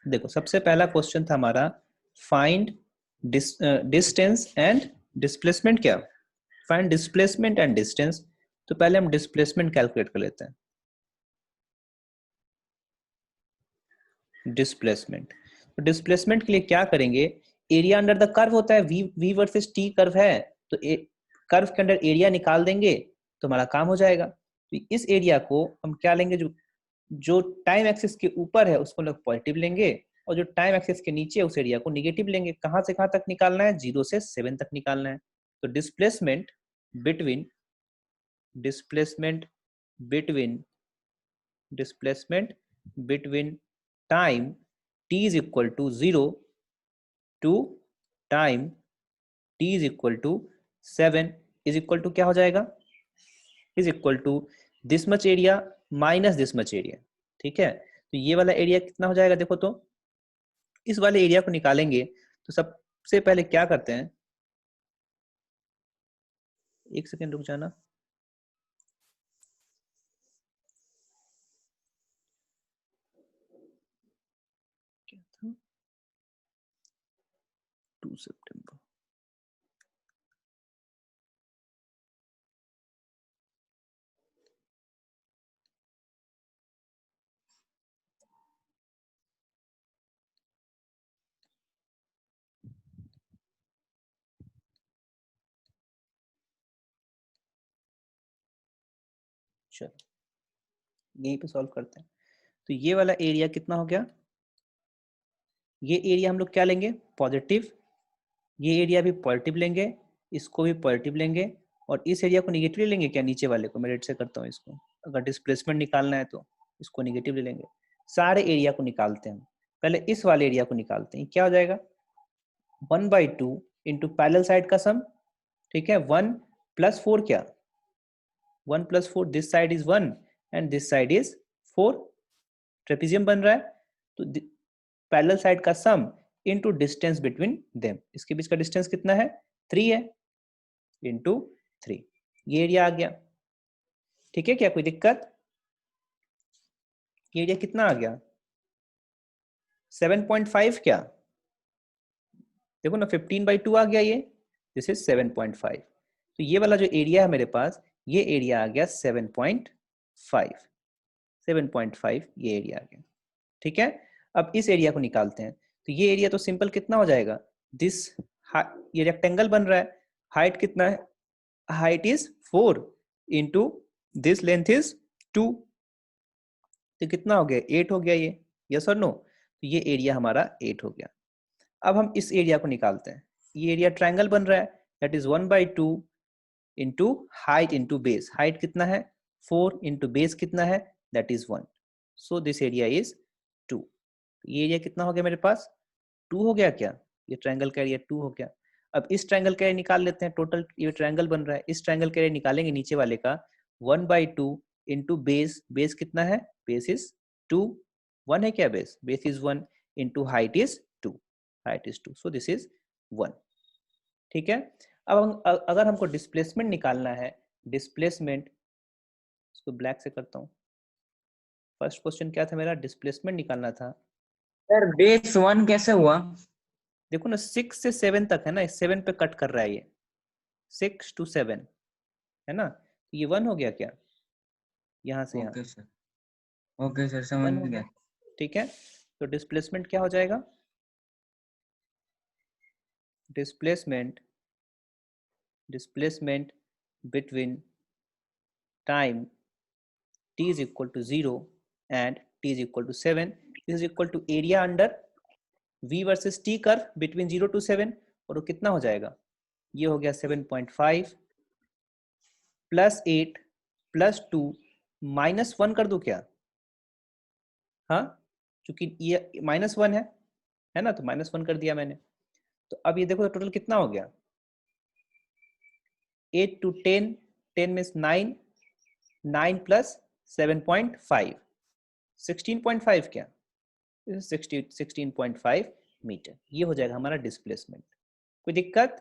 देखो सबसे पहला क्वेश्चन था हमारा फाइंड डिस्टेंस एंड डिस्प्लेसमेंट। क्या? Find displacement and distance. तो पहले हम डिस्प्लेसमेंट कैलकुलेट कर लेते हैं। डिस्प्लेसमेंट, तो डिस्प्लेसमेंट के लिए क्या करेंगे, एरिया अंडर द कर्व होता है, वी वर्सेस टी कर्व है, तो कर्व के अंदर एरिया निकाल देंगे तो हमारा काम हो जाएगा। तो इस एरिया को हम क्या लेंगे, जो जो टाइम एक्सिस के ऊपर है उसको लोग पॉजिटिव लेंगे, और जो टाइम एक्सिस के नीचे है उस एरिया को निगेटिव लेंगे। कहां से कहां तक निकालना है? 0 से 7 तक निकालना है। तो displacement between displacement between displacement between time t is equal to 0 to time t is equal to 7 is equal to क्या हो जाएगा, is equal to this much area minus this much area। ठीक है, तो ये वाला एरिया कितना हो जाएगा, देखो तो इस वाले एरिया को निकालेंगे। तो सबसे पहले क्या करते हैं, एक सेकेंड रुक जाना। क्या था, 2 सितंबर। चलो यहीं पे सॉल्व करते हैं। तो ये वाला एरिया कितना हो गया, ये एरिया हम लोग क्या लेंगे, पॉजिटिव, ये एरिया भी पॉजिटिव लेंगे, इसको भी पॉजिटिव लेंगे, और इस एरिया को निगेटिव लेंगे। क्या? नीचे वाले को मैं रेड से करता हूँ इसको, अगर डिस्प्लेसमेंट निकालना है तो इसको निगेटिव ले लेंगे। सारे एरिया को निकालते हैं, पहले इस वाले एरिया को निकालते हैं। क्या हो जाएगा, 1/2 इंटू पैरेलल साइड का सम। ठीक है, 1 + 4, क्या 1 + 4, this side is 1 and this side is 4, trapezium बन रहा है। तो पैरेलल साइड का सम इनटू डिस्टेंस बिटवीन देम, इसके बीच का डिस्टेंस कितना है, 3 है, इनटू 3, ये एरिया आ गया। ठीक है, क्या कोई दिक्कत? ये एरिया कितना आ गया, 7.5। क्या देखो ना, 15/2 आ गया ये, दिस इज 7.5। तो ये वाला जो एरिया है मेरे पास, ये एरिया आ गया 7.5, 7.5 ये एरिया आ गया। ठीक है, अब इस एरिया को निकालते हैं। तो ये एरिया तो सिंपल कितना हो जाएगा, दिस, ये रेक्टेंगल बन रहा है, हाइट कितना है, height is 4 into this length is 2, तो कितना हो गया, 8 हो गया ये, यस और नो। तो ये एरिया हमारा 8 हो गया। अब हम इस एरिया को निकालते हैं। ये एरिया ट्रायंगल बन रहा है, that is 1/2 into height into base, height कितना है 4 इंटू बेस कितना है, that is 1, so this area is 2। ये एरिया कितना हो गया मेरे पास, 2 हो गया। क्या ये ट्रायंगल का एरिया 2 हो गया। अब इस ट्रायंगल का एरिया निकाल लेते हैं, टोटल ये ट्रायंगल बन रहा है, इस ट्रायंगल का एरिया निकालेंगे नीचे वाले का, 1/2 इंटू बेस, बेस कितना है, बेस इज 2, 1 है क्या, base is 1 into height is 2, height is 2, so this is 1। ठीक है, अब हम अगर हमको डिस्प्लेसमेंट निकालना है, डिस्प्लेसमेंट, इसको ब्लैक से करता हूँ। फर्स्ट क्वेश्चन क्या था मेरा, डिस्प्लेसमेंट निकालना था। सर बेस 1 कैसे हुआ? देखो ना 6 से 7 तक है ना, 7 पे कट कर रहा है ये, 6 to 7 है ना, तो ये 1 हो गया। क्या यहाँ से यहाँ ओके सर समझ 1 हो गया। गया। ठीक है, तो डिस्प्लेसमेंट क्या हो जाएगा, displacement displacement between time t is equal to 0 and t is equal to 7, this is equal to area under v versus t curve between 0 to 7, और वो कितना हो जाएगा, ये हो गया 7.5 + 8 + 2 -1 कर दो क्या, हाँ क्योंकि ये -1 है ना, तो -1 कर दिया मैंने। तो अब ये देखो टोटल कितना हो गया, 8 to 10, 10 means 9, 9 + 7.5, 16.5, क्या 16.5 मीटर, ये हो जाएगा हमारा डिस्प्लेसमेंट। कोई दिक्कत,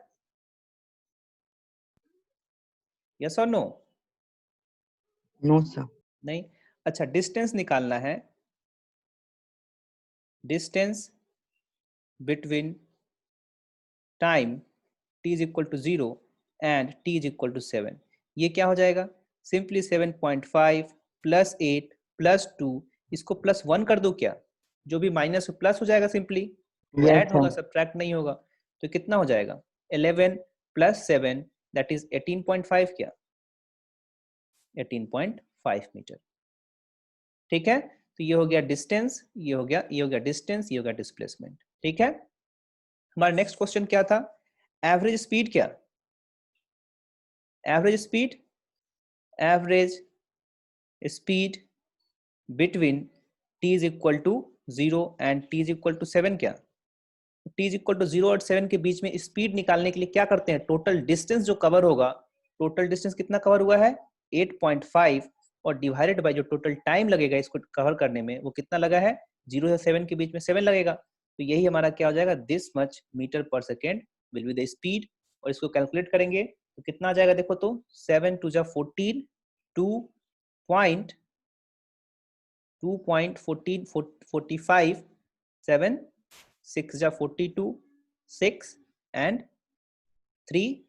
यस और नो? No sir. नहीं। अच्छा, डिस्टेंस निकालना है, distance between time t is equal to 0 and t is equal to 7, ये क्या हो जाएगा? सिंपली 7.5 प्लस 8 प्लस 2, इसको प्लस 1 कर दो क्या? जो भी माइनस प्लस हो जाएगा, सिंपली वो यस ऐड होगा, सर। सब्ट्रैक्ट नहीं होगा। तो कितना हो जाएगा? 11 प्लस 7 दैट इज 18.5, क्या 18.5 मीटर। ठीक है, तो ये हो गया डिस्टेंस, ये हो गया, ये हो गया डिस्टेंस, ये हो गया डिस्प्लेसमेंट। ठीक है, हमारा नेक्स्ट क्वेश्चन क्या था? एवरेज स्पीड, क्या average speed? Average speed between t is equal to 0 and t is equal to 7, क्या t is equal to 0 और 7 के बीच में स्पीड निकालने के लिए क्या करते हैं? टोटल डिस्टेंस जो कवर होगा, टोटल डिस्टेंस कितना कवर हुआ है? 8.5, और डिवाइडेड बाय जो टोटल टाइम लगेगा इसको कवर करने में, वो कितना लगा है? 0 से 7 के बीच में 7 लगेगा। तो यही हमारा क्या हो जाएगा? दिस मच मीटर पर second will be the speed. और इसको कैलकुलेट करेंगे तो कितना आ जाएगा? देखो तो 7 2 जा 14, 2.45, 7 6 जा 42, 6 and 3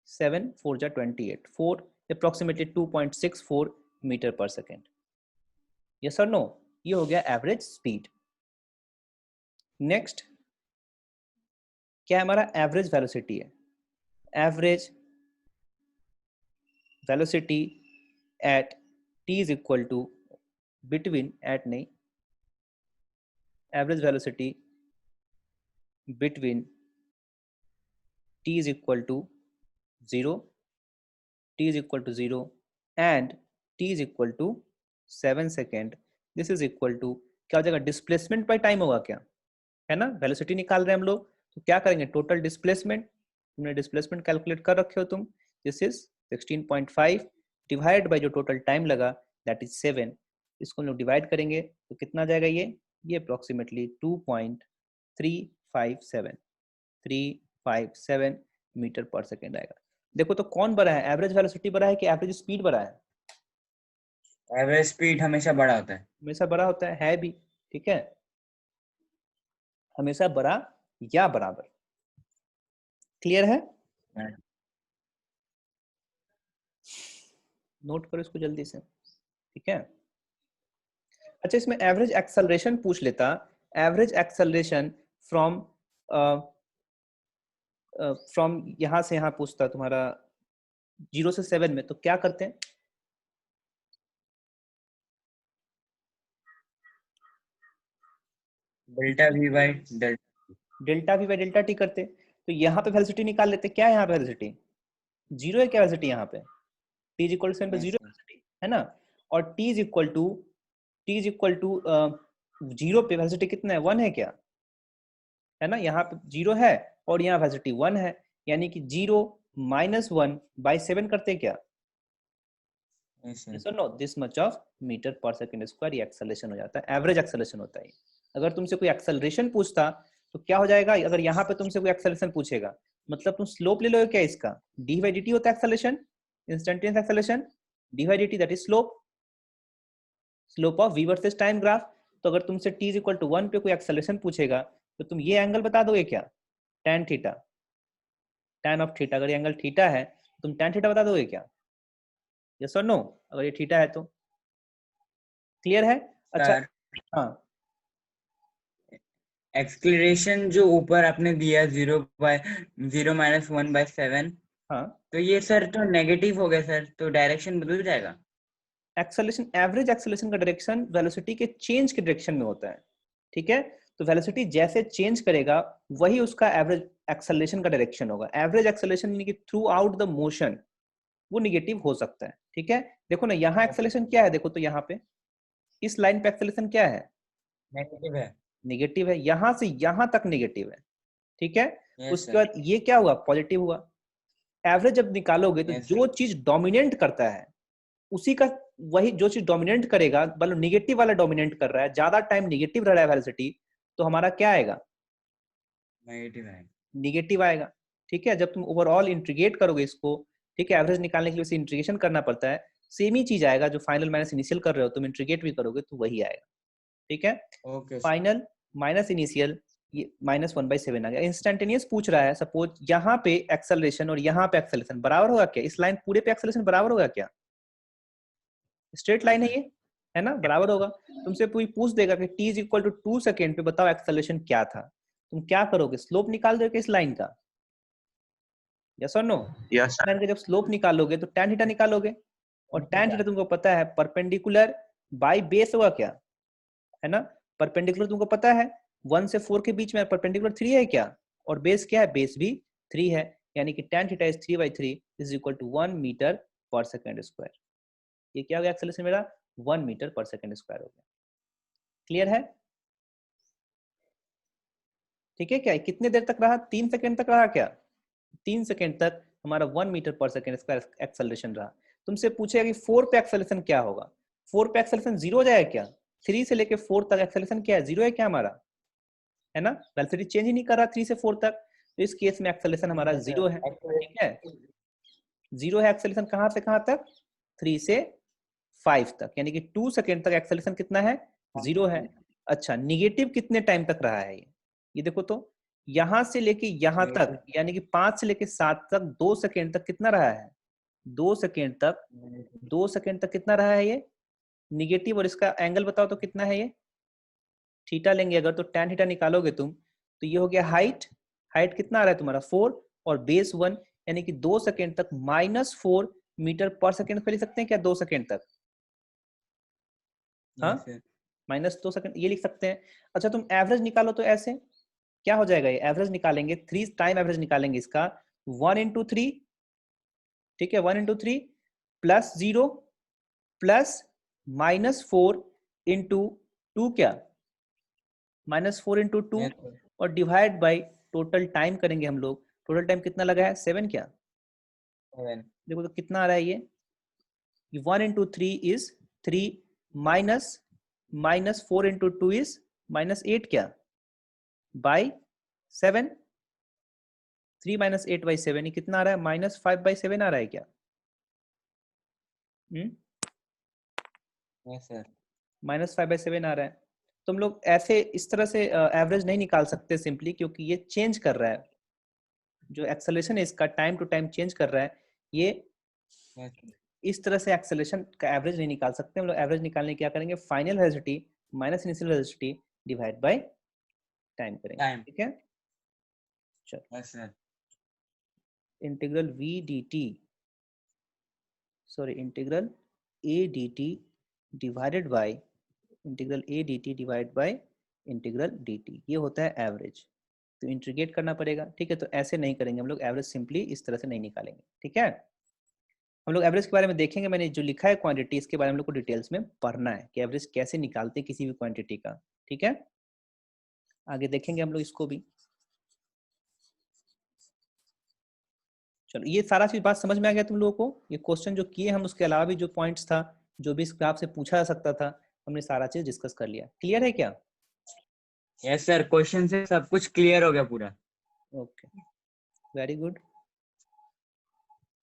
7 4 जा 28, 4 approximately 2.64 मीटर पर सेकेंड। यस और नो? ये हो गया एवरेज स्पीड। नेक्स्ट क्या हमारा एवरेज वेलोसिटी है। Average velocity at t is equal to between at नहीं, average velocity between t is equal to 0, t is equal to 0 and t is equal to 7 second, this is equal to क्या हो जाएगा? Displacement by time होगा, क्या है ना, velocity निकाल रहे हैं हम लोग, तो क्या करेंगे? टोटल डिस्प्लेसमेंट, तुमने डिस्प्लेसमेंट कैलकुलेट कर रखे हो तुम, दिस इज 16.5 डिवाइड बाय जो टोटल टाइम लगा दैट इज 7, इसको हम लोग डिवाइड करेंगे तो कितना आ जाएगा? ये अप्रोक्सीमेटली 2.357 मीटर पर सेकेंड आएगा। देखो तो कौन बड़ा है? एवरेज वेलोसिटी बड़ा है कि एवरेज स्पीड बड़ा है? एवरेज स्पीड हमेशा बड़ा होता है। हमेशा बड़ा होता है भी। ठीक है, हमेशा बड़ा या बराबर। क्लियर है? नोट करो इसको जल्दी से। ठीक है, अच्छा इसमें एवरेज एक्सेलरेशन पूछ लेता, एवरेज एक्सेलरेशन फ्रॉम फ्रॉम यहां से यहां पूछता तुम्हारा 0 से 7 में, तो क्या करते हैं? Delta we by delta we by delta T करते, तो यहाँ पे वेलोसिटी निकाल लेते। क्या है यहाँ पे वेलोसिटी? 0 है क्या वेलोसिटी यहाँ पे? t इज इक्वल टू 7 पे 0 वेलोसिटी है ना, और t इज इक्वल टू 0 पे वेलोसिटी कितना है? 1 है क्या, है ना, यहाँ पे 0 है और यहाँ वेलोसिटी 1 है, यानी कि 0 माइनस 1 बाई 7 करते हैं क्या? No, this much of metre per second square, ये एक्सेलरेशन हो जाता है, एवरेज एक्सेलरेशन होता है। अगर तुमसे कोई एक्सेलरेशन पूछता तो क्या हो जाएगा? अगर यहाँ पे तुमसे कोई एक्सेलरेशन पूछेगा, मतलब तुम स्लोप ले लो क्या इसका? डी बाई डी टी होता है acceleration, instantaneous acceleration, D by D T that is slope, slope of v versus time graph. तो अगर तुमसे t इज इक्वल टू 1 पे कोई एक्सेलरेशन पूछेगा तो तुम ये एंगल बता दोगे क्या? tan theta, tan of theta, अगर ये एंगल थीटा है तुम tan थीटा बता दोगे क्या? यस और नो? अगर ये थीटा है तो क्लियर है? अच्छा हाँ, एक्सक्लेरेशन जो ऊपर आपने दिया 0 माइनस 1 बाय 7, हाँ, तो ये सर तो नेगेटिव हो गया सर, तो डायरेक्शन बदल जाएगा। एक्सेलरेशन, एवरेज एक्सेलरेशन का डायरेक्शन वेलोसिटी के चेंज के डायरेक्शन में होता है। ठीक है, तो वेलोसिटी जैसे चेंज करेगा वही उसका एवरेज एक्सेलरेशन का डायरेक्शन होगा। एवरेज एक्सेलरेशन यानी कि थ्रू आउट द मोशन वो निगेटिव हो सकता है। ठीक है, देखो ना यहाँ एक्सेलरेशन क्या है, देखो तो यहाँ पे इस लाइन पे एक्सेलरेशन क्या है? नेगेटिव है। निगेटिव है, यहां से यहां तक निगेटिव है। ठीक है, यस उसके सर। बाद ये क्या हुआ? पॉजिटिव हुआ। एवरेज जब निकालोगे तो यस जो चीज डोमिनेट करता है उसी का, वही जो चीज डोमिनेट करेगा, मतलब निगेटिव वाला डोमिनेट कर रहा है, ज्यादा टाइम निगेटिव रह रहा है वेलोसिटी, तो हमारा क्या आएगा? नेगेटिव है। निगेटिव आएगा। ठीक है, जब तुम ओवरऑल इंटीग्रेट करोगे इसको, ठीक है, एवरेज निकालने के लिए इसे इंटीग्रेशन करना पड़ता है, सेम ही चीज आएगा जो फाइनल माइनस इनिशियल कर रहे हो, तुम इंटीग्रेट भी करोगे तो वही आएगा। ठीक है, okay sir. Final minus initial, ये -1/7 आ गया। इंस्टेंटेनियस पूछ रहा है, सपोज यहाँ पे एक्सेलरेशन और यहाँ पे एक्सेलरेशन बराबर होगा क्या? इस लाइन पूरे पे एक्सेलरेशन बराबर होगा क्या? स्ट्रेट लाइन है ये, है ना, बराबर होगा। तुमसे कोई पूछ देगा कि t = 2 सेकेंड पे बताओ एक्सेलरेशन क्या था, तुम क्या करोगे? स्लोप निकाल दोगे इस लाइन का, यस और नो? यस लाइन का जब स्लोप निकालोगे तो tan थीटा निकालोगे, और tan थीटा तुमको पता है परपेंडिकुलर बाय बेस होगा क्या, है ना? परपेंडिकुलर तुमको पता है 1 से 4 के बीच में परपेंडिकुलर 3 है क्या, और बेस क्या है? बेस भी 3 है, यानी कि tan theta is 3/3 is equal to 1 metre per second square. ये क्या हो गया एक्सेलरेशन मेरा? 1 मीटर पर सेकंड स्क्वायर हो गया। क्लियर है? ठीक है क्या? कितने देर तक रहा? 3 सेकंड तक रहा क्या? 3 सेकंड तक हमारा 1 metre per second square acceleration रहा। तुमसे पूछेगा कि 4 पे एक्सेलरेशन क्या होगा? 4 पे एक्सेलरेशन 0 हो जाएगा क्या? 3 से लेके 4 तक एक्सेलरेशन क्या है? 0 है क्या हमारा, है ना? वेलोसिटी चेंज ही नहीं कर रहा 3 से 4 तक, तो इस केस में एक्सेलरेशन हमारा 0 है। ठीक है, 0 है एक्सेलरेशन कहां से कहां तक? 3 से 5 तक, यानी कि 2 सेकेंड तक एक्सेलरेशन कितना है? 0 है। अच्छा, निगेटिव कितने टाइम तक रहा है ये देखो तो, यहां से लेके यहां तक, यानी कि 5 से लेके 7 तक 2 सेकेंड तक कितना रहा है? 2 सेकेंड तक, 2 सेकेंड तक कितना रहा है ये निगेटिव? और इसका एंगल बताओ तो कितना है ये? थीटा लेंगे अगर तो tan थीटा निकालोगे तुम, तो ये हो गया हाइट। हाइट कितना आ रहा है तुम्हारा? 4, और बेस 1, यानी कि 2 सेकेंड तक -4 मीटर पर सेकेंड पे लिख सकते हैं क्या? 2 सेकेंड तक, हाँ, -2 सेकेंड ये लिख सकते हैं। अच्छा, तुम एवरेज निकालो तो ऐसे क्या हो जाएगा? ये एवरेज निकालेंगे, 3 टाइम एवरेज निकालेंगे इसका, 1 × 3, ठीक है, 1 × 3 प्लस 0 प्लस -4 × 2, क्या -4 × 2, और डिवाइड बाय टोटल टाइम करेंगे हम लोग। टोटल टाइम कितना लगा है? 7, क्या देखो तो कितना आ रहा है ये 1 × 3 इज 3 -4 × 2 इज -8, क्या बाय 7, 3 - 8/7, ये कितना आ रहा है? -5/7 आ रहा है क्या? -5/7 आ रहा है। तुम लोग ऐसे इस तरह से एवरेज नहीं निकाल सकते सिंपली, क्योंकि ये चेंज कर रहा है, जो एक्सेलरेशन है इसका टाइम टू टाइम चेंज कर रहा है। ये इस तरह से एक्सेलरेशन का एवरेज नहीं निकाल सकते हम लोग। एवरेज निकालने क्या करेंगे? Final velocity minus initial velocity divide by time करेंगे। ठीक है, चलो integral v dt, sorry integral a dt divided by integral a dt divide by integral dt, ये होता है एवरेज। तो इंटीग्रेट करना पड़ेगा। ठीक है, तो ऐसे नहीं करेंगे हम लोग, एवरेज सिंपली इस तरह से नहीं निकालेंगे। ठीक है, हम लोग एवरेज के बारे में देखेंगे। मैंने जो लिखा है क्वांटिटी, इसके बारे में हम लोग को डिटेल्स में पढ़ना है कि एवरेज कैसे निकालते हैं किसी भी क्वांटिटी का। ठीक है, आगे देखेंगे हम लोग इसको भी। चलो, ये सारा चीज बात समझ में आ गया तुम लोगों को? ये क्वेश्चन जो किए हम, उसके अलावा भी जो पॉइंट्स था, जो भी इस ग्राफ से पूछा जा सकता था, हमने सारा चीज डिस्कस कर लिया। क्लियर है क्या? यस सर, क्वेश्चन से सब कुछ क्लियर हो गया पूरा। Okay, very good.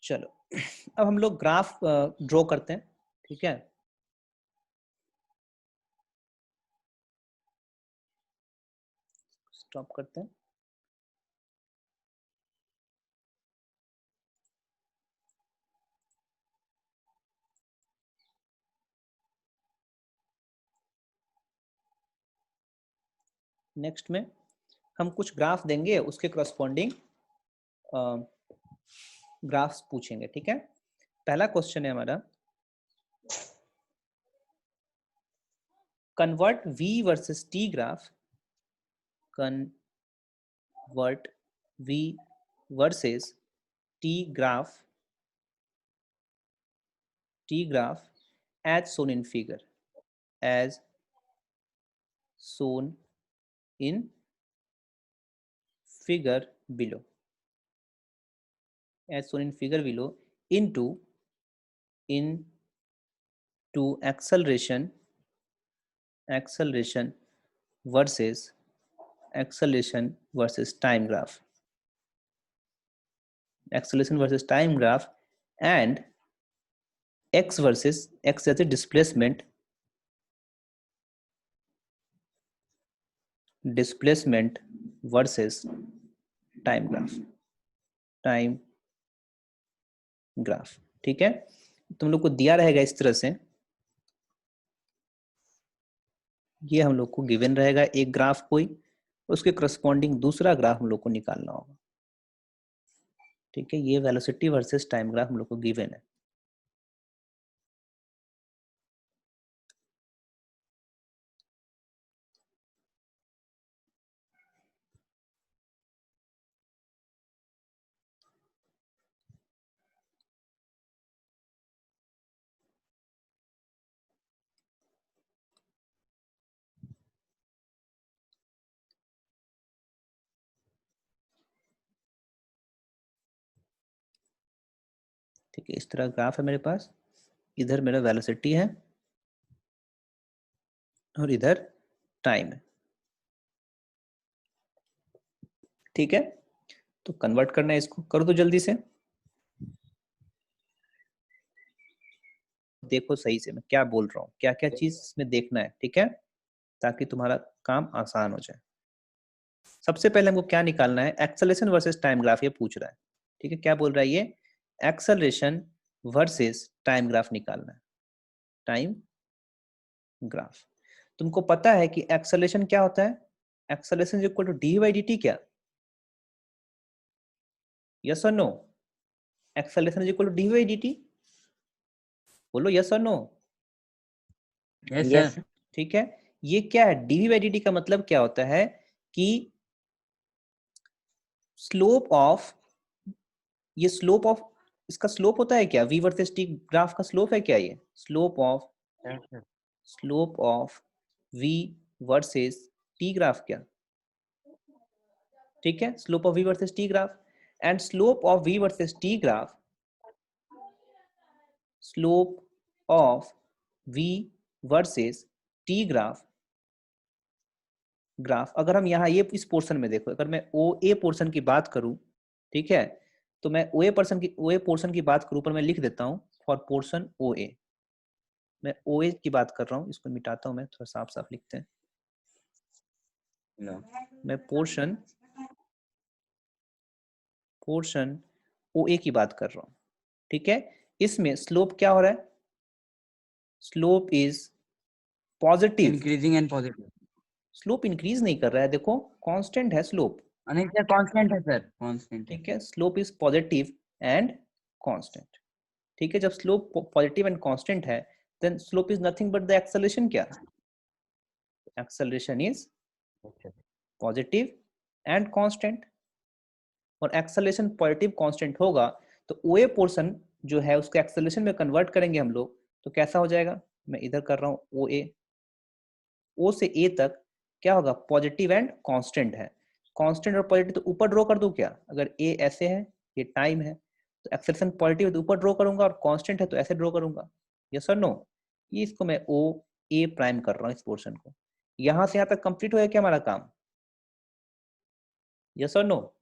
चलो, अब हम लोग ग्राफ ड्रॉ करते हैं। ठीक है, स्टॉप करते हैं। नेक्स्ट में हम कुछ ग्राफ देंगे, उसके करस्पॉन्डिंग ग्राफ्स पूछेंगे। ठीक है, पहला क्वेश्चन है हमारा, convert v versus t graph, convert v versus t graph as shown in figure, as shown in figure below, as shown in figure below, into acceleration versus time graph, acceleration versus time graph, and x versus x as a displacement displacement versus time graph. ठीक है, तुम लोग को दिया रहेगा इस तरह से, ये हम लोग को गिवन रहेगा एक ग्राफ कोई, उसके करस्पॉन्डिंग दूसरा ग्राफ हम लोग को निकालना होगा। ठीक है, ये वेलोसिटी वर्सेस टाइम ग्राफ हम लोग को गिवन है। ठीक है, इस तरह ग्राफ है मेरे पास, इधर मेरा वेलोसिटी है और इधर टाइम है। ठीक है, तो कन्वर्ट करना है इसको, कर दो जल्दी से। देखो सही से मैं क्या बोल रहा हूँ, क्या क्या चीज इसमें देखना है। ठीक है, ताकि तुम्हारा काम आसान हो जाए। सबसे पहले हमको क्या निकालना है, एक्सेलरेशन वर्सेस टाइम ग्राफ ये पूछ रहा है। ठीक है, क्या बोल रहा है ये, एक्सेलरेशन वर्सेस टाइम ग्राफ निकालना है, टाइम ग्राफ। तुमको पता है कि एक्सेलरेशन क्या होता है, acceleration equal to D by D T क्या, यस और no, acceleration equal to D by D T, बोलो यस और नो। Yes sir. ठीक है, ये क्या है, डीवी बाई डी टी का मतलब क्या होता है कि स्लोप ऑफ, ये स्लोप ऑफ, इसका स्लोप होता है क्या, वी वर्सेस टी ग्राफ का स्लोप है क्या, ये slope of V versus T graph क्या। ठीक है, slope of V versus T graph, and slope of V versus T graph, slope of V versus T graph, अगर हम यहाँ ये इस पोर्शन में देखो, अगर मैं ओ ए पोर्शन की बात करूं, ठीक है, तो मैं ओ ए पोर्शन की बात करूं, पर मैं लिख देता हूं फॉर पोर्शन ओ ए, मैं ओ ए की बात कर रहा हूं, इसको मिटाता हूं मैं, थोड़ा साफ साफ लिखते हैं। मैं पोर्शन ओ ए की बात कर रहा हूं। ठीक है, इसमें स्लोप क्या हो रहा है, slope is positive, increasing and positive. Slope increase नहीं कर रहा है, देखो कांस्टेंट है स्लोप। नहीं सर, कांस्टेंट है सर, कांस्टेंट है। ठीक है, slope is positive and constant. ठीक है, जब स्लोप पॉजिटिव एंड कांस्टेंट है, then slope is nothing but the acceleration क्या, acceleration is positive and constant, और एक्सेलरेशन पॉजिटिव कांस्टेंट होगा तो ओ ए पोर्शन जो है उसको एक्सेलरेशन में कन्वर्ट करेंगे हम लोग, तो कैसा हो जाएगा, मैं इधर कर रहा हूँ ओ से ए तक क्या होगा, पॉजिटिव एंड कांस्टेंट है, कांस्टेंट और पॉजिटिव तो ऊपर ड्रॉ कर दूं क्या, अगर ए ऐसे है, ये टाइम है, तो एक्सेलरेशन पॉजिटिव है तो ऊपर ड्रॉ करूंगा, और कांस्टेंट है तो ऐसे ड्रॉ करूंगा, यस और नो। ये इसको मैं ओ ए प्राइम कर रहा हूँ इस पोर्शन को, यहां से यहां तक कंप्लीट हो गया क्या हमारा काम, यस और नो,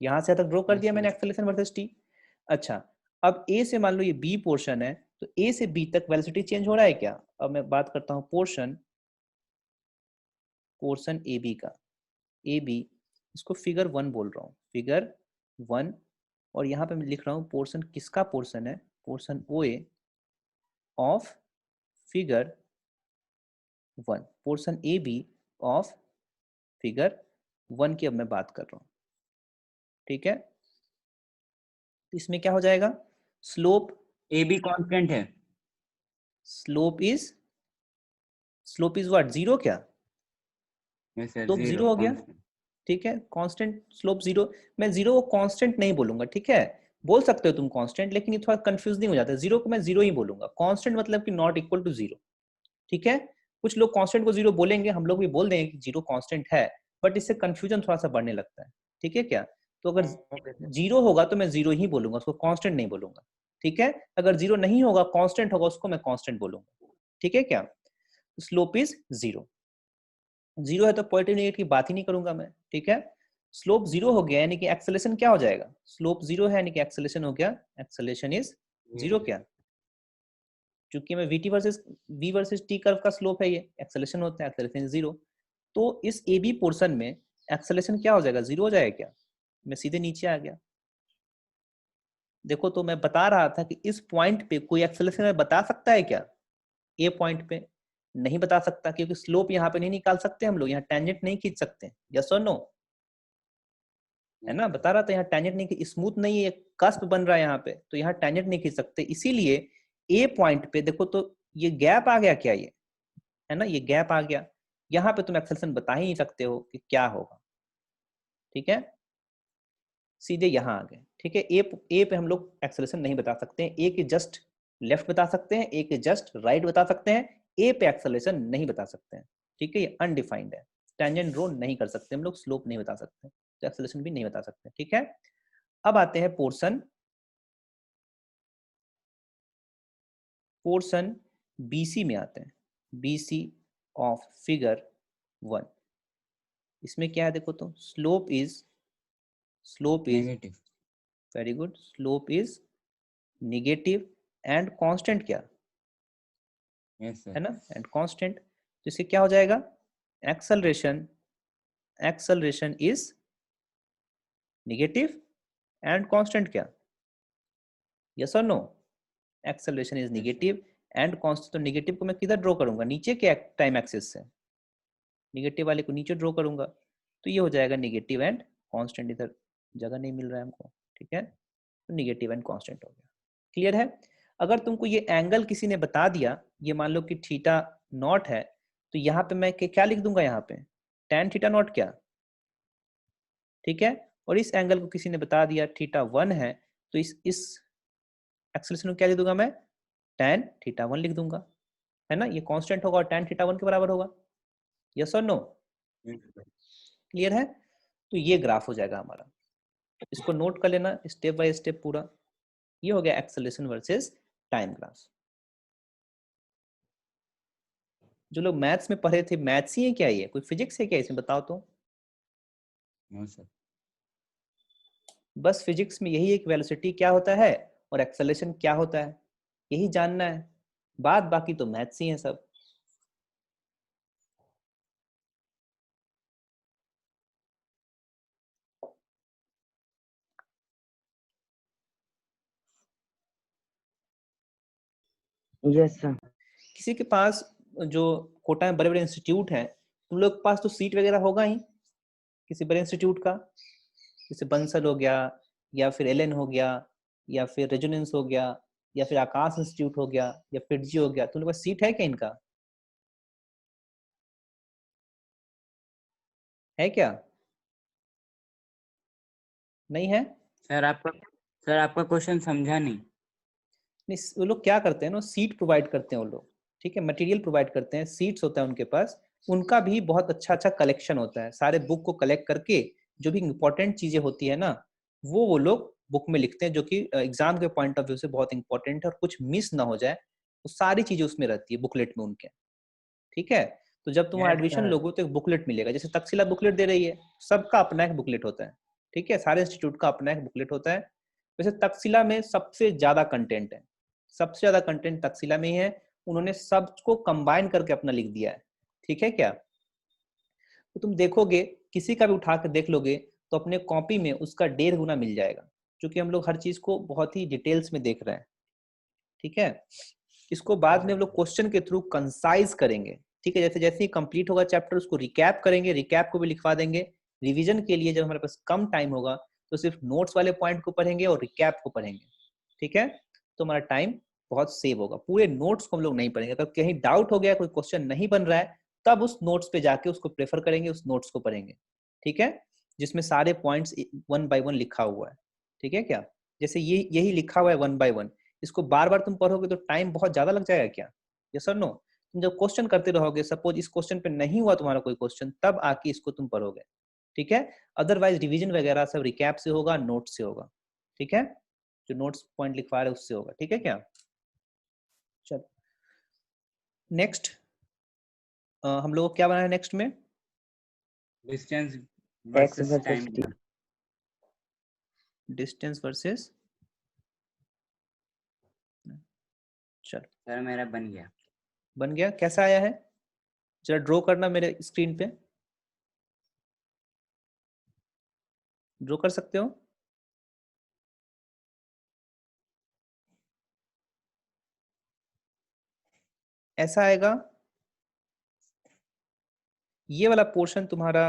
यहां से यहां तक ड्रॉ कर दिया मैंने एक्सेलरेशन वर्सेस टी। अच्छा, अब ए से मान लो ये बी पोर्शन है, तो ए से बी तक वेलोसिटी चेंज हो रहा है क्या, अब मैं बात करता हूँ पोर्शन ए बी का, ए बी, इसको फिगर 1 बोल रहा हूँ, फिगर 1, और यहाँ पे मैं लिख रहा हूँ पोर्शन किसका पोर्शन है, portion O A of figure 1, portion A B of figure 1 की अब मैं बात कर रहा हूँ। ठीक है, इसमें क्या हो जाएगा, स्लोप, ए बी कांस्टेंट है। स्लोप इज व्हाट, जीरो क्या, yes sir, slope zero zero हो गया। कांस्टेंट। ठीक है, कांस्टेंट स्लोप जीरो, मैं जीरो को कांस्टेंट नहीं बोलूंगा, ठीक है, बोल सकते हो तुम कांस्टेंट, लेकिन ये थोड़ा कंफ्यूजिंग हो जाता है, जीरो को मैं जीरो ही बोलूंगा, कांस्टेंट मतलब कि नॉट इक्वल टू जीरो। ठीक है, कुछ लोग कांस्टेंट को जीरो बोलेंगे, हम लोग भी बोल देंगे कि जीरो कांस्टेंट है, बट इससे कंफ्यूजन थोड़ा सा बढ़ने लगता है। ठीक है क्या, तो अगर जीरो होगा तो मैं जीरो ही बोलूंगा, उसको कांस्टेंट नहीं बोलूंगा। ठीक है, अगर जीरो नहीं होगा, कांस्टेंट होगा, उसको मैं कांस्टेंट बोलूंगा। ठीक है क्या, स्लोप इज जीरो, जीरो है तो पॉजिटिव नेगेटिव की बात ही नहीं करूंगा मैं। ठीक है, स्लोप जीरो हो गया यानी कि एक्सेलरेशन क्या हो जाएगा, स्लोप जीरो है यानी कि एक्सेलरेशन हो गया, एक्सेलरेशन इज जीरो क्या, क्योंकि मैं वी वर्सेस टी कर्व का स्लोप है, ये एक्सेलरेशन होता है, एक्सेलरेशन इज जीरो। तो इस ए बी पोर्शन में एक्सेलरेशन क्या हो जाएगा, 0 हो जाएगा क्या? मैं सीधे नीचे आ गया। देखो तो मैं बता रहा था कि इस पॉइंट पे कोई एक्सेलरेशन बता सकता है क्या? ए पॉइंट पे नहीं बता सकता, क्योंकि स्लोप यहाँ पे नहीं निकाल सकते हम लोग, यहाँ टेंजेंट नहीं खींच सकते। यस और नो? है ना, बता रहा था यहाँ टेंजेंट नहीं, स्मूथ नहीं है, कस्प बन रहा है यहाँ पे, तो यहाँ टेंजेंट नहीं खींच सकते। इसीलिए ए पॉइंट पे देखो तो ये गैप आ गया क्या, ये है ना, ये गैप आ गया। यहाँ पे तुम एक्सेलरेशन बता ही नहीं सकते हो कि क्या होगा। ठीक है, सीधे यहाँ आ गए। ठीक है, ए पे हम लोग एक्सेलरेशन नहीं बता सकते हैं, ए के जस्ट लेफ्ट बता सकते हैं, ए के जस्ट राइट बता सकते हैं, ए पे एक्सेलरेशन नहीं बता सकते हैं। ठीक है, ये अनडिफाइंड है, टेंजेंट ड्रॉ नहीं कर सकते हम लोग, स्लोप नहीं बता सकते, तो एक्सेलरेशन भी नहीं बता सकते। ठीक है, अब आते हैं पोर्शन बीसी में आते हैं, बीसी ऑफ फिगर 1। इसमें क्या है देखो तो, slope is negative. Very good, slope is negative and constant क्या यस है सर। ना, एंड कांस्टेंट। तो इससे क्या हो जाएगा, acceleration is negative and constant क्या, यस और no? Acceleration is negative and constant, तो निगेटिव को मैं किधर ड्रॉ करूंगा, नीचे के टाइम एक्सिस से, निगेटिव वाले को नीचे ड्रॉ करूंगा, तो ये हो जाएगा निगेटिव एंड कांस्टेंट। इधर जगह नहीं मिल रहा है हमको। ठीक है, तो निगेटिव एंड कांस्टेंट हो गया। क्लियर है? अगर तुमको ये एंगल किसी ने बता दिया, ये मान लो कि थीटा नॉट है, तो यहाँ पे मैं क्या लिख दूंगा, यहाँ पे tan थीटा नॉट क्या। ठीक है, और इस एंगल को किसी ने बता दिया थीटा 1 है, तो इस एक्सेलरेशन को क्या लिख दूंगा मैं, tan थीटा 1 लिख दूंगा, है ना, ये कांस्टेंट होगा और tan थीटा 1 के बराबर होगा। यस और नो? क्लियर है? तो ये ग्राफ हो जाएगा हमारा, इसको नोट कर लेना स्टेप बाय स्टेप पूरा। ये हो गया एक्सेलरेशन वर्सेस टाइम ग्राफ। जो लोग मैथ्स में पढ़े थे, मैथ्स ही है क्या, ये कोई फिजिक्स है क्या इसमें, बताओ तो। No sir. बस फिजिक्स में यही है कि वेलोसिटी क्या होता है और एक्सेलरेशन क्या होता है, यही जानना है, बात बाकी तो मैथ्स ही है सब। Yes sir. किसी के पास जो कोटा में बड़े बड़े इंस्टीट्यूट हैं, तुम लोग के पास तो सीट वगैरह होगा ही किसी बड़े इंस्टीट्यूट का, जैसे बंसल हो गया, या फिर एलन हो गया, या फिर रेजोनेंस हो गया, या फिर आकाश इंस्टीट्यूट हो गया, या फिटजी हो गया, तुम लोग के पास सीट है क्या इनका, है क्या, नहीं है? सर आपका क्वेश्चन समझा नहीं। नहीं, वो लोग क्या करते हैं ना, सीट प्रोवाइड करते हैं वो लोग। ठीक है, मटेरियल प्रोवाइड करते हैं, सीट्स होता है उनके पास, उनका भी बहुत अच्छा अच्छा कलेक्शन होता है, सारे बुक को कलेक्ट करके जो भी इंपॉर्टेंट चीजें होती है ना, वो लोग बुक में लिखते हैं, जो कि एग्जाम के पॉइंट ऑफ व्यू से बहुत इंपॉर्टेंट है और कुछ मिस ना हो जाए, वो सारी चीजें उसमें रहती है बुकलेट में उनके। ठीक है, तो जब तुम यस एडमिशन सर। लोगो तो एक बुकलेट मिलेगा, जैसे तक्षशिला बुकलेट दे रही है, सबका अपना एक बुकलेट होता है। ठीक है, सारे इंस्टीट्यूट का अपना एक बुकलेट होता है। वैसे तक्षशिला में सबसे ज्यादा कंटेंट है, सबसे ज्यादा कंटेंट तक्षशिला में ही है, उन्होंने सबको कंबाइन करके अपना लिख दिया है। ठीक है क्या, तो तुम देखोगे किसी का भी उठा कर देख लोगे तो अपने कॉपी में उसका 1.5 गुना मिल जाएगा, क्योंकि हम लोग हर चीज को बहुत ही डिटेल्स में देख रहे हैं। ठीक है, इसको बाद में हम लोग क्वेश्चन के थ्रू कंसाइज करेंगे। ठीक है, जैसे जैसे ही कंप्लीट होगा चैप्टर उसको रिकैप करेंगे, रिकैप को भी लिखवा देंगे। रिवीजन के लिए जब हमारे पास कम टाइम होगा तो सिर्फ नोट्स वाले पॉइंट को पढ़ेंगे और रिकैप को पढ़ेंगे। ठीक है, तो हमारा टाइम बहुत सेव होगा, पूरे नोट्स को हम लोग नहीं पढ़ेंगे। अगर कहीं डाउट हो गया, कोई क्वेश्चन नहीं बन रहा है, तब उस नोट्स पे जाके उसको प्रेफर करेंगे, उस नोट्स को पढ़ेंगे। ठीक है, जिसमें सारे पॉइंट्स 1 बाय 1 लिखा हुआ है। ठीक है क्या, जैसे ये यही लिखा हुआ है 1 बाय 1, इसको बार बार तुम पढ़ोगे तो टाइम बहुत ज्यादा लग जाएगा क्या, यस और नो? तुम जब क्वेश्चन करते रहोगे, सपोज इस क्वेश्चन पे नहीं हुआ तुम्हारा कोई क्वेश्चन, तब आके इसको तुम पढ़ोगे। ठीक है, अदरवाइज रिवीजन वगैरह सब रिकैप से होगा, नोट से होगा। ठीक है, जो नोट्स पॉइंट लिखवा रहे उससे होगा। ठीक है क्या, चलो नेक्स्ट हम लोग को क्या बनाना है नेक्स्ट में, distance versus time. Distance versus, चलो सर मेरा बन गया। बन गया, कैसा आया है, जरा ड्रॉ करना मेरे स्क्रीन पे। ड्रॉ कर सकते हो? ऐसा आएगा, ये वाला पोर्शन तुम्हारा,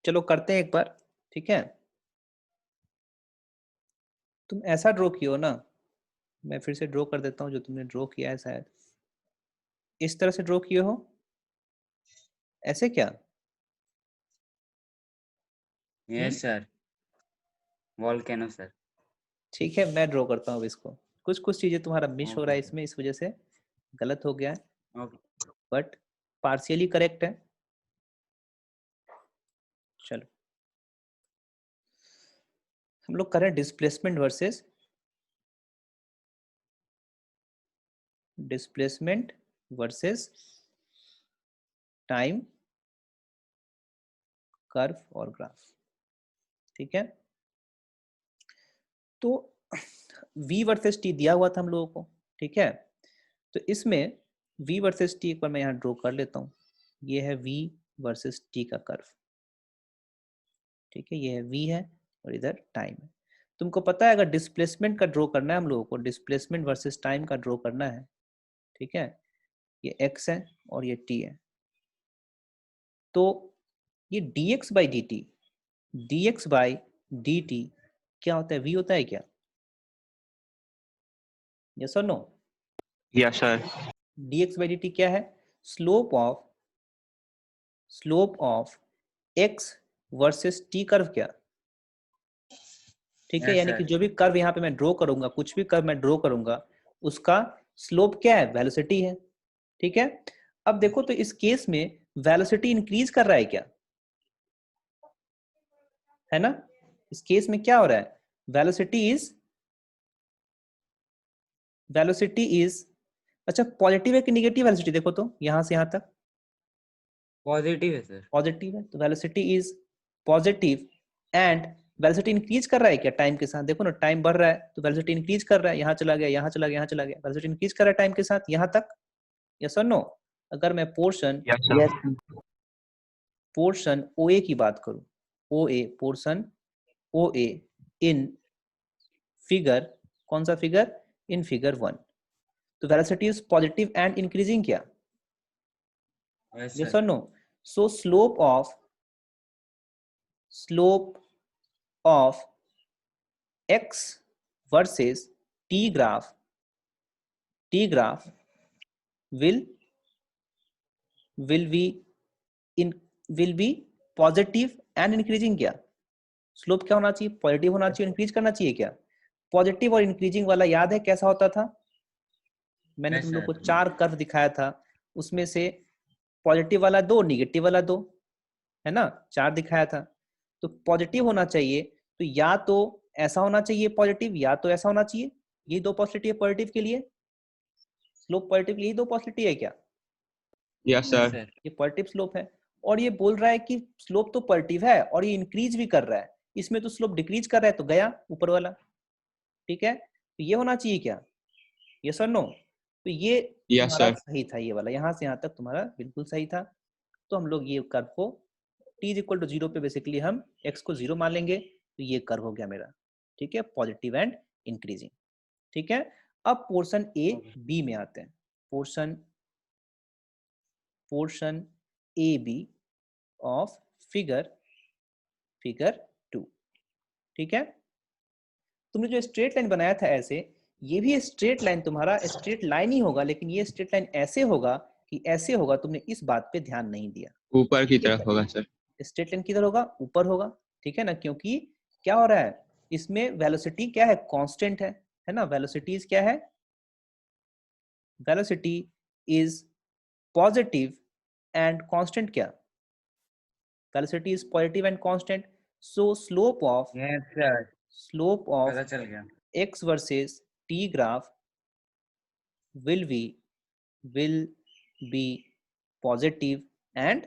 चलो करते हैं एक बार, ठीक है। तुम ऐसा ड्रॉ कियो ना, मैं फिर से ड्रॉ कर देता हूँ जो तुमने ड्रॉ किया है, शायद इस तरह से ड्रॉ किए हो, ऐसे क्या? Yes sir, volcano sir. ठीक है, मैं ड्रॉ करता हूँ अब इसको। कुछ कुछ चीजें तुम्हारा मिस हो रहा ओके है सर। इसमें, इस वजह से गलत हो गया है, ओके। बट पार्शियली करेक्ट है। चलो हम लोग करें डिस्प्लेसमेंट वर्सेस टाइम कर्व और ग्राफ, ठीक है। तो v वर्सेस t दिया हुआ था हम लोगों को, ठीक है। तो इसमें v वर्सेस t एक बार मैं यहाँ ड्रॉ कर लेता हूँ। ये है v वर्सेस t का कर्व, ठीक है। ये है v है और इधर टाइम है। तुमको पता है अगर डिस्प्लेसमेंट का ड्रॉ करना है हम लोगों को, डिस्प्लेसमेंट वर्सेस टाइम का ड्रॉ करना है, ठीक है। ये x है और ये t है। तो ये dx बाई dt क्या होता है? v होता है क्या? यस और no? Yes sir. dx by dt क्या है? Slope of x versus t curve क्या, ठीक है। यस यानी कि सर। जो भी कर्व यहाँ पे मैं ड्रॉ करूंगा, कुछ भी कर्व मैं ड्रॉ करूंगा, उसका स्लोप क्या है? वेलोसिटी है, ठीक है। अब देखो तो इस केस में वेलोसिटी इंक्रीज कर रहा है क्या, है ना? इस केस में क्या हो रहा है? वेलोसिटी इज अच्छा पॉजिटिव है कि निगेटिव वेलोसिटी? देखो तो यहां से यहां तक पॉजिटिव है सर। पॉजिटिव है, तो velocity is positive. And velocity increase कर रहा है क्या टाइम के साथ? देखो ना, टाइम बढ़ रहा है तो वेलोसिटी इंक्रीज कर रहा है, यहाँ चला गया, यहाँ चला गया, यहाँ चला गया, वेलोसिटी इंक्रीज कर रहा है टाइम के साथ यहाँ तक। यस और नो? अगर मैं पोर्शन यस यस सर। ओ ए की बात करूं, ओ ए portion O A in figure, कौन सा फिगर? इन फिगर 1, तो velocity is positive and increasing क्या? Yes yes sir. और no? So slope of x versus t graph will will be in will be positive and increasing क्या? Slope क्या होना चाहिए? Positive होना चाहिए, इंक्रीज करना चाहिए क्या? पॉजिटिव और इंक्रीजिंग वाला याद है कैसा होता था? मैंने यस तुम लोग को सर। 4 कर्व दिखाया था, उसमें से पॉजिटिव वाला 2, निगेटिव वाला 2, है ना? 4 दिखाया था। तो पॉजिटिव होना चाहिए, तो या तो ऐसा होना चाहिए पॉजिटिव, या तो ऐसा होना चाहिए। ये 2 पॉसिबिलिटी है पॉजिटिव के लिए, स्लोप पॉजिटिव के लिए 2 पॉसिबिलिटी है क्या? Yes yes sir. सर। ये पॉजिटिव स्लोप है, और ये बोल रहा है कि स्लोप तो पॉजिटिव है और ये इंक्रीज भी कर रहा है, इसमें तो स्लोप डिक्रीज कर रहा है, तो गया ऊपर वाला, ठीक है। तो ये होना चाहिए क्या? यस और नो? तो ये यस तुम्हारा सर। सही था, ये वाला यहाँ से यहाँ तक तुम्हारा बिल्कुल सही था। तो हम लोग ये कर्व को t इज इक्वल टू 0 पे बेसिकली हम x को 0 मान लेंगे, तो ये कर्व हो गया मेरा, ठीक है, पॉजिटिव एंड इंक्रीजिंग, ठीक है। अब पोर्शन ए बी में आते हैं, portion A B of figure 2, ठीक है। तुमने जो स्ट्रेट लाइन बनाया था ऐसे, ये भी स्ट्रेट लाइन तुम्हारा स्ट्रेट लाइन ही होगा, लेकिन ये स्ट्रेट लाइन ऐसे होगा कि ऐसे होगा, तुमने इस बात पे ध्यान नहीं दिया। ऊपर की ठीक तरफ होगा सर। है, स्ट्रेट लाइन किधर होगा? ऊपर होगा, ठीक है ना, क्योंकि क्या हो रहा है इसमें? वेलोसिटी क्या है? कांस्टेंट है ना। वेलोसिटी क्या है? Velocity is positive and constant क्या? Velocity is positive and constant. So yes sir. Slope of पता चल गया। x versus t graph will be positive and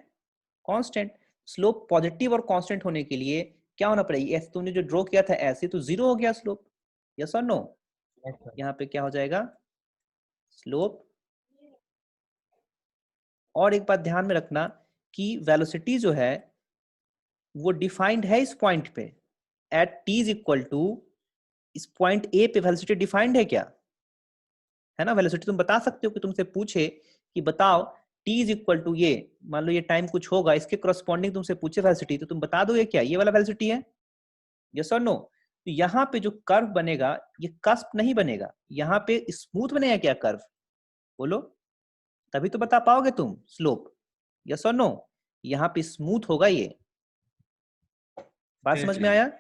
constant. Slope positive और कांस्टेंट होने के लिए क्या होना पड़ेगा? ऐसे तुमने जो ड्रॉ किया था ऐसे, तो 0 हो गया स्लोप। यस और नो? Yes sir. यहाँ पे क्या हो जाएगा? स्लोप। और एक बात ध्यान में रखना कि वेलोसिटी जो है वो डिफाइंड है इस पॉइंट पे at t is equal to, इस पॉइंट ए पे वेलोसिटी डिफाइंड है क्या? है ना, वेलोसिटी तुम बता सकते हो कि तुमसे पूछे कि बताओ t इज इक्वल टू ये, मान लो ये टाइम कुछ होगा, इसके करस्पॉन्डिंग तुमसे पूछे वेलोसिटी, तो तुम बता दोगे क्या ये वाला वेलोसिटी है? यस और नो? तो यहाँ पे जो कर्व बनेगा ये कस्प नहीं बनेगा, यहाँ पे स्मूथ बनेगा क्या कर्व? बोलो, तभी तो बता पाओगे तुम स्लोप। यस और नो? यहाँ पे स्मूथ होगा ये, बात समझ में आया?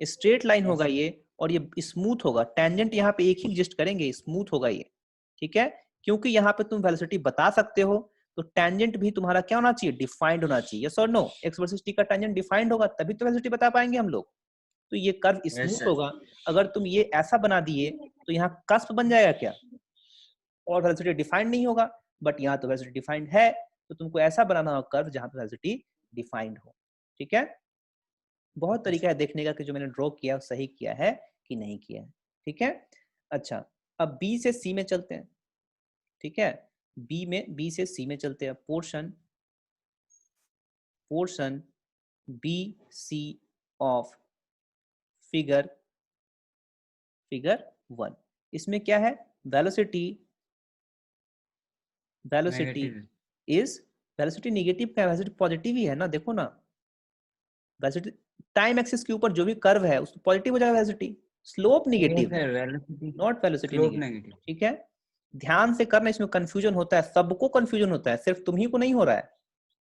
स्ट्रेट लाइन होगा ये, और ये स्मूथ होगा, टेंजेंट यहाँ पे एक ही एग्जिस्ट करेंगे, स्मूथ होगा ये, ठीक है? क्योंकि यहाँ पे तुम वेलोसिटी बता सकते हो, तो टेंजेंट भी तुम्हारा क्या होना चाहिए? डिफाइंड होना चाहिए। यस और नो? एक्स वर्सेस टी का टेंजेंट डिफाइंड होगा तभी तो वेलोसिटी बता पाएंगे हम लोग। तो ये कर्व स्मूथ होगा। अगर तुम ये ऐसा बना दिए तो यहाँ कस्प बन जाएगा क्या? और वेलोसिटी डिफाइंड नहीं होगा, बट यहाँ तो वेलोसिटी डिफाइंड है, तो तुमको ऐसा बनाना होगा कर्व जहाँ पे वेलोसिटी डिफाइंड हो, ठीक है? बहुत तरीका है देखने का कि जो मैंने ड्रॉ किया सही किया है कि नहीं किया है, ठीक है? अच्छा, अब बी से सी में चलते हैं, ठीक है? बी से सी में चलते हैं। Portion B C of figure 1, इसमें क्या है? वेलोसिटी इज, वेलोसिटी नेगेटिव का, वेलोसिटी पॉजिटिव ही है ना, देखो ना, वेलोसिटी टाइम एक्सिस के ऊपर जो भी कर्व है उसको पॉजिटिव हो जाएगा वेलोसिटी, स्लोप नेगेटिव है, नॉट वेलोसिटी नेगेटिव, ठीक है? ध्यान से करना, इसमें कंफ्यूजन होता है, सबको कंफ्यूजन होता है, सिर्फ तुम ही को नहीं हो रहा है,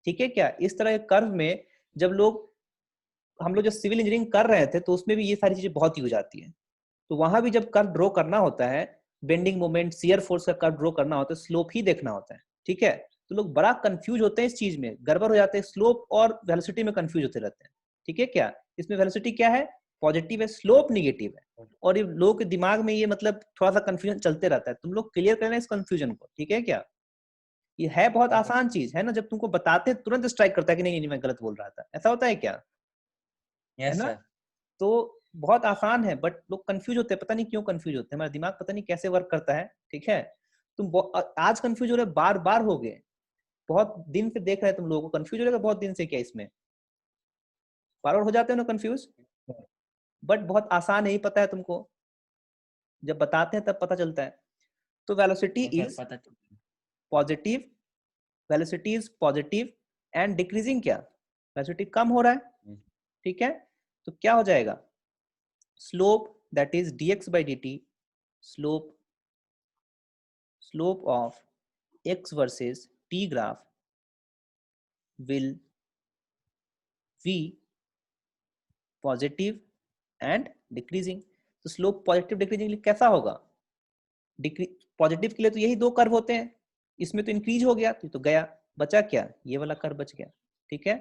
ठीक है क्या? इस तरह के कर्व में जब हम लोग जो सिविल इंजीनियरिंग कर रहे थे तो उसमें भी ये सारी चीजें बहुत यूज आती है। तो वहां भी जब कर्व ड्रॉ करना होता है, बेंडिंग मोमेंट, शियर फोर्स का कर्व ड्रॉ करना होता है, स्लोप ही देखना होता है, ठीक है? तो लोग बड़ा कंफ्यूज होते हैं इस चीज में, गड़बड़ हो जाते हैं, स्लोप और वेलोसिटी में कंफ्यूज होते रहते हैं, ठीक है क्या? इसमें वेलोसिटी क्या है? पॉजिटिव है, स्लोप निगेटिव है, और ये लोगों के दिमाग में ये मतलब थोड़ा सा कंफ्यूजन चलते रहता है, तुम लोग क्लियर करना इस कंफ्यूजन को, ठीक है क्या? ये है बहुत आसान चीज है ना, जब तुमको बताते हैं तुरंत स्ट्राइक करता है कि नहीं नहीं मैं गलत बोल रहा था, ऐसा होता है क्या? है ना? तो बहुत आसान है, बट लोग कंफ्यूज होते हैं, पता नहीं क्यों कंफ्यूज होते हैं, हमारा दिमाग पता नहीं कैसे वर्क करता है, ठीक है? तुम आज कंफ्यूज हो रहे, बार बार हो गए, बहुत दिन से देख रहे हैं तुम लोगों को कंफ्यूज हो रहा है बहुत दिन से, क्या इसमें बार बार हो जाते हो ना कंफ्यूज? बट बहुत आसान है, ही पता है तुमको, जब बताते हैं तब पता चलता है। तो velocity is positive, velocity is positive and decreasing, क्या वेलोसिटी कम हो रहा है, ठीक है? तो क्या हो जाएगा? Slope that is dx by dt, slope of x versus t graph will be positive and decreasing। तो स्लोप पॉजिटिव डिक्रीजिंग कैसा होगा? पॉजिटिव के लिए तो यही दो कर्व होते हैं, इसमें तो इंक्रीज हो गया तो गया, बचा क्या? ये वाला कर्व बच गया, ठीक है?